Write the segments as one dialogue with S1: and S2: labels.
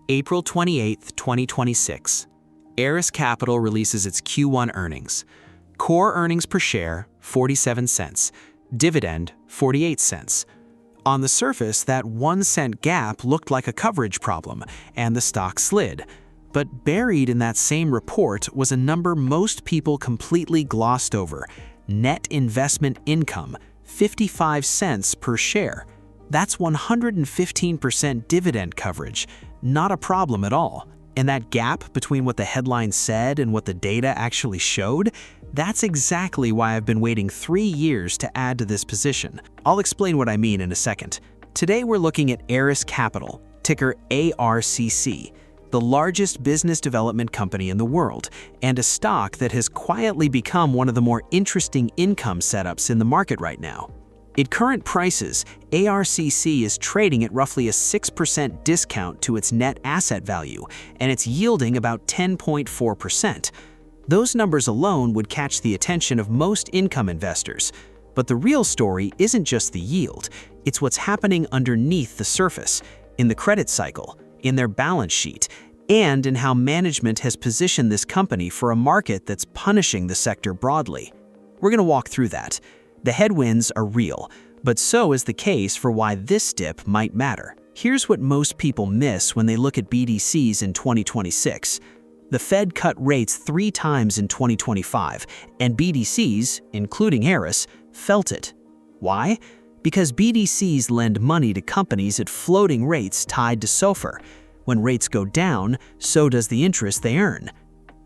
S1: April 28, 2026. ARCC Capital releases its Q1 earnings. Core earnings per share, 47 cents. Dividend, 48 cents. On the surface, that 1-cent gap looked like a coverage problem, and the stock slid. But buried in that same report was a number most people completely glossed over: net investment income, 55 cents per share. That's 115% dividend coverage, not a problem at all. And that gap between what the headline said and what the data actually showed, that's exactly why I've been waiting 3 years to add to this position. I'll explain what I mean in a second. Today we're looking at ARCC Capital, ticker ARCC, the largest business development company in the world, and a stock that has quietly become one of the more interesting income setups in the market right now. At current prices, ARCC is trading at roughly a 6% discount to its net asset value, and it's yielding about 10.4%. Those numbers alone would catch the attention of most income investors. But the real story isn't just the yield, it's what's happening underneath the surface, in the credit cycle, in their balance sheet, and in how management has positioned this company for a market that's punishing the sector broadly. We're going to walk through that. The headwinds are real, but so is the case for why this dip might matter. Here's what most people miss when they look at BDCs in 2026. The Fed cut rates 3 times in 2025, and BDCs, including ARCC, felt it. Why? Because BDCs lend money to companies at floating rates tied to SOFR. When rates go down, so does the interest they earn.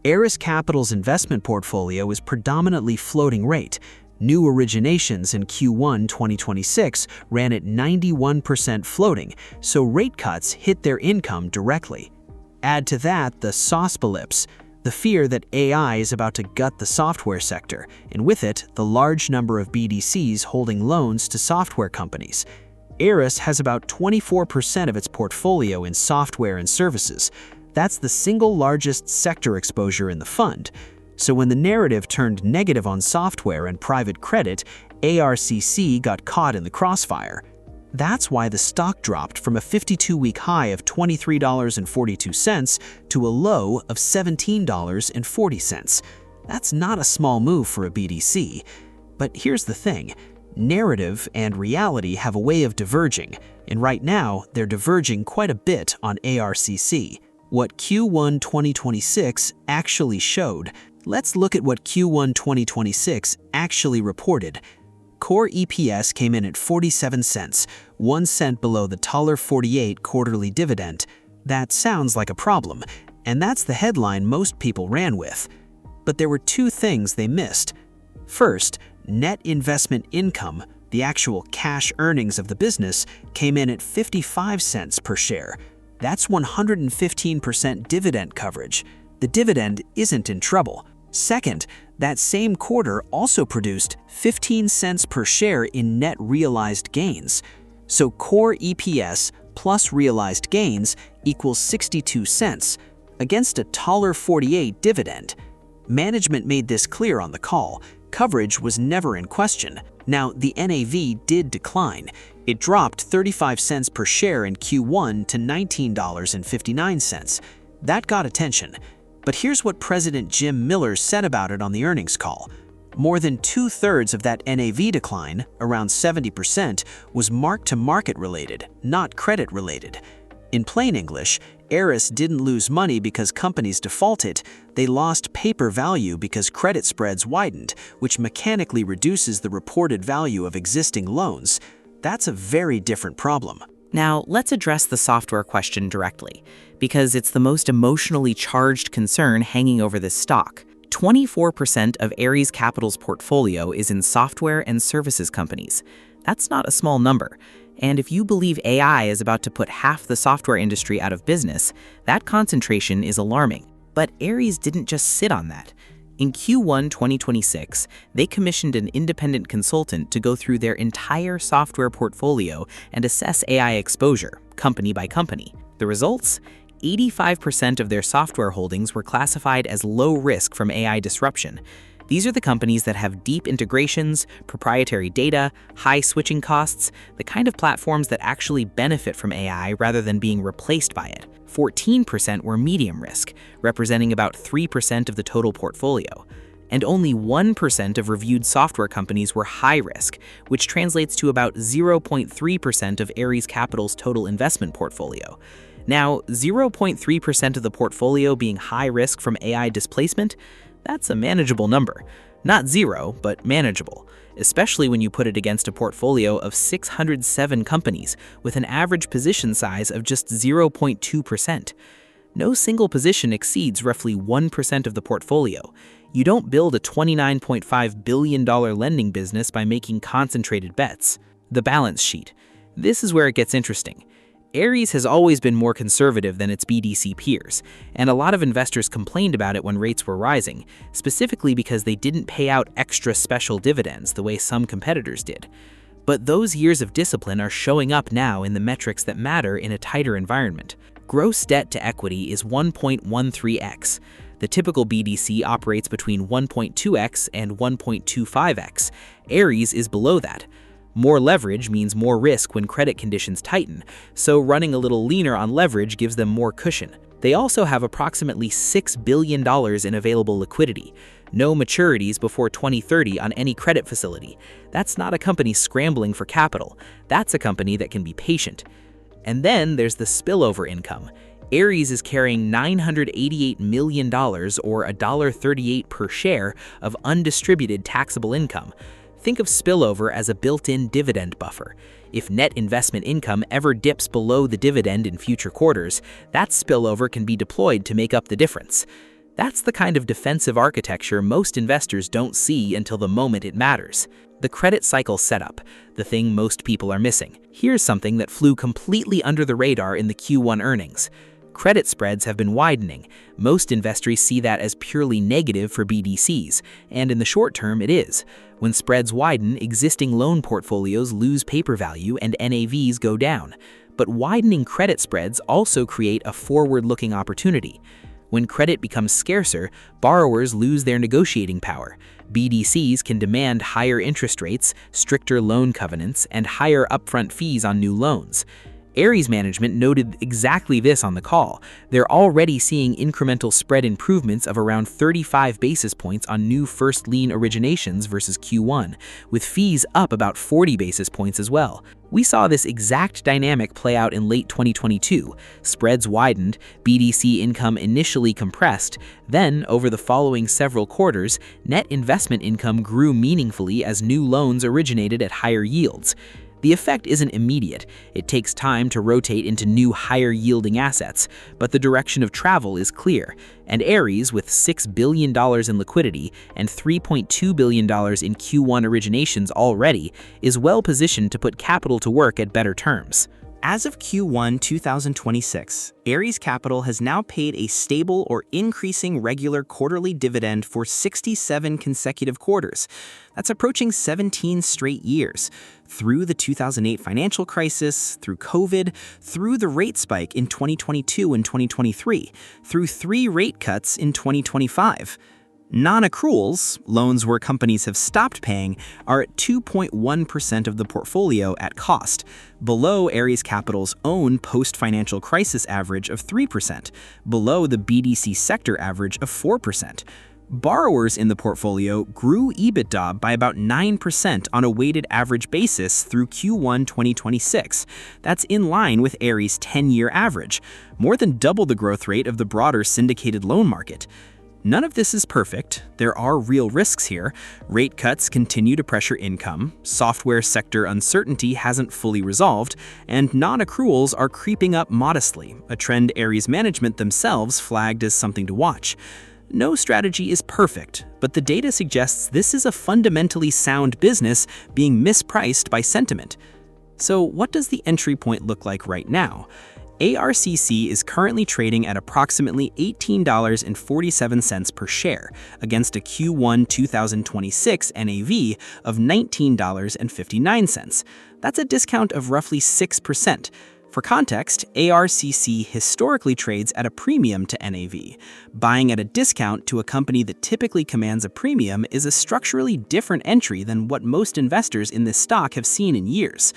S1: ARCC Capital's investment portfolio is predominantly floating rate. New originations in Q1 2026 ran at 91% floating, so rate cuts hit their income directly. Add to that the saucepocalypse, the fear that AI is about to gut the software sector, and with it, the large number of BDCs holding loans to software companies. ARCC has about 24% of its portfolio in software and services. That's the single largest sector exposure in the fund. So when the narrative turned negative on software and private credit, ARCC got caught in the crossfire. That's why the stock dropped from a 52-week high of $23.42 to a low of $17.40. That's not a small move for a BDC. But here's the thing. Narrative and reality have a way of diverging, and right now they're diverging quite a bit on ARCC. What Q1 2026 actually showed. Let's look at what Q1 2026 actually reported. Core EPS came in at 47 cents, 1 cent below the $1.48 quarterly dividend. That sounds like a problem, and that's the headline most people ran with. But there were 2 things they missed. First, net investment income, the actual cash earnings of the business, came in at 55 cents per share. That's 115% dividend coverage. The dividend isn't in trouble. Second, that same quarter also produced 15 cents per share in net realized gains. So core EPS plus realized gains equals 62 cents against a $1.48 dividend. Management made this clear on the call. Coverage was never in question. Now, the NAV did decline. It dropped 35 cents per share in Q1 to $19.59. That got attention. But here's what President Jim Miller said about it on the earnings call. More than 2/3 of that NAV decline, around 70%, was mark-to-market related, not credit related. In plain English, ARCC didn't lose money because companies defaulted. They lost paper value because credit spreads widened, which mechanically reduces the reported value of existing loans. That's a very different problem.
S2: Now, let's address the software question directly, because it's the most emotionally charged concern hanging over this stock. 24% of ARCC Capital's portfolio is in software and services companies. That's not a small number. And if you believe AI is about to put half the software industry out of business, that concentration is alarming. But ARCC didn't just sit on that. In Q1 2026, they commissioned an independent consultant to go through their entire software portfolio and assess AI exposure, company by company. The results? 85% of their software holdings were classified as low risk from AI disruption. These are the companies that have deep integrations, proprietary data, high switching costs, the kind of platforms that actually benefit from AI rather than being replaced by it. 14% were medium risk, representing about 3% of the total portfolio. And only 1% of reviewed software companies were high risk, which translates to about 0.3% of Ares Capital's total investment portfolio. Now, 0.3% of the portfolio being high risk from AI displacement, that's a manageable number. Not zero, but manageable, especially when you put it against a portfolio of 607 companies with an average position size of just 0.2%. No single position exceeds roughly 1% of the portfolio. You don't build a $29.5 billion lending business by making concentrated bets. The balance sheet. This is where it gets interesting. Ares has always been more conservative than its BDC peers, and a lot of investors complained about it when rates were rising, specifically because they didn't pay out extra special dividends the way some competitors did. But those years of discipline are showing up now in the metrics that matter in a tighter environment. Gross debt to equity is 1.13x. The typical BDC operates between 1.2x and 1.25x. Ares is below that. More leverage means more risk when credit conditions tighten, so running a little leaner on leverage gives them more cushion. They also have approximately $6 billion in available liquidity. No maturities before 2030 on any credit facility. That's not a company scrambling for capital. That's a company that can be patient. And then there's the spillover income. Ares is carrying $988 million or $1.38 per share of undistributed taxable income. Think of spillover as a built-in dividend buffer. If net investment income ever dips below the dividend in future quarters, that spillover can be deployed to make up the difference. That's the kind of defensive architecture most investors don't see until the moment it matters. The credit cycle setup, the thing most people are missing. Here's something that flew completely under the radar in the Q1 earnings. Credit spreads have been widening. Most investors see that as purely negative for BDCs, and in the short term it is. When spreads widen, existing loan portfolios lose paper value and NAVs go down. But widening credit spreads also create a forward-looking opportunity. When credit becomes scarcer, borrowers lose their negotiating power. BDCs can demand higher interest rates, stricter loan covenants, and higher upfront fees on new loans. Ares management noted exactly this on the call. They're already seeing incremental spread improvements of around 35 basis points on new first lien originations versus Q1, with fees up about 40 basis points as well. We saw this exact dynamic play out in late 2022. Spreads widened, BDC income initially compressed, then over the following several quarters, net investment income grew meaningfully as new loans originated at higher yields. The effect isn't immediate. It takes time to rotate into new higher-yielding assets, but the direction of travel is clear, and Ares, with $6 billion in liquidity and $3.2 billion in Q1 originations already, is well-positioned to put capital to work at better terms.
S1: As of Q1 2026, Ares Capital has now paid a stable or increasing regular quarterly dividend for 67 consecutive quarters. That's approaching 17 straight years. Through the 2008 financial crisis, through COVID, through the rate spike in 2022 and 2023, through 3 rate cuts in 2025. Non-accruals, loans where companies have stopped paying, are at 2.1% of the portfolio at cost, below Ares Capital's own post-financial crisis average of 3%, below the BDC sector average of 4%. Borrowers in the portfolio grew EBITDA by about 9% on a weighted average basis through Q1 2026. That's in line with Ares' 10-year average, more than double the growth rate of the broader syndicated loan market. None of this is perfect. There are real risks here. Rate cuts continue to pressure income, software sector uncertainty hasn't fully resolved, and non-accruals are creeping up modestly, a trend Ares management themselves flagged as something to watch. No strategy is perfect, but the data suggests this is a fundamentally sound business being mispriced by sentiment. So what does the entry point look like right now? ARCC is currently trading at approximately $18.47 per share against a Q1 2026 NAV of $19.59. That's a discount of roughly 6%. For context, ARCC historically trades at a premium to NAV. Buying at a discount to a company that typically commands a premium is a structurally different entry than what most investors in this stock have seen in years.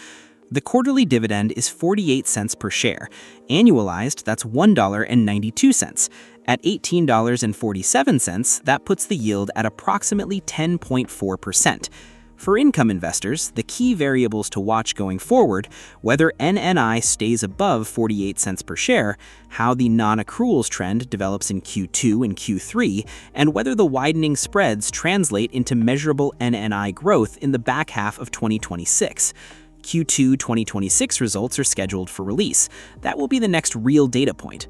S1: The quarterly dividend is 48 cents per share. Annualized, that's $1.92. At $18.47, that puts the yield at approximately 10.4%. For income investors, the key variables to watch going forward, whether NNI stays above 48 cents per share, how the non-accruals trend develops in Q2 and Q3, and whether the widening spreads translate into measurable NNI growth in the back half of 2026. Q2 2026 results are scheduled for release. That will be the next real data point.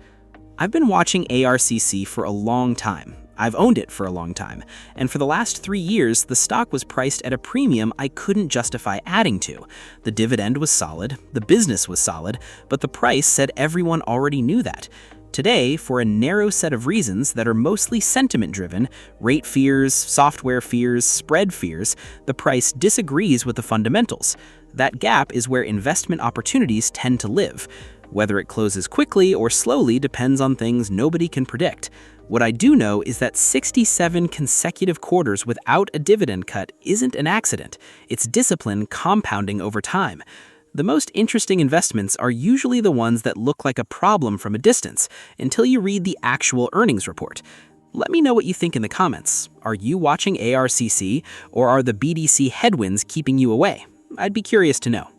S1: I've been watching ARCC for a long time. I've owned it for a long time, and for the last 3 years, the stock was priced at a premium I couldn't justify adding to. The dividend was solid, the business was solid, but the price said everyone already knew that. Today, for a narrow set of reasons that are mostly sentiment-driven, rate fears, software fears, spread fears, the price disagrees with the fundamentals. That gap is where investment opportunities tend to live. Whether it closes quickly or slowly depends on things nobody can predict. What I do know is that 67 consecutive quarters without a dividend cut isn't an accident. It's discipline compounding over time. The most interesting investments are usually the ones that look like a problem from a distance, until you read the actual earnings report. Let me know what you think in the comments. Are you watching ARCC, or are the BDC headwinds keeping you away? I'd be curious to know.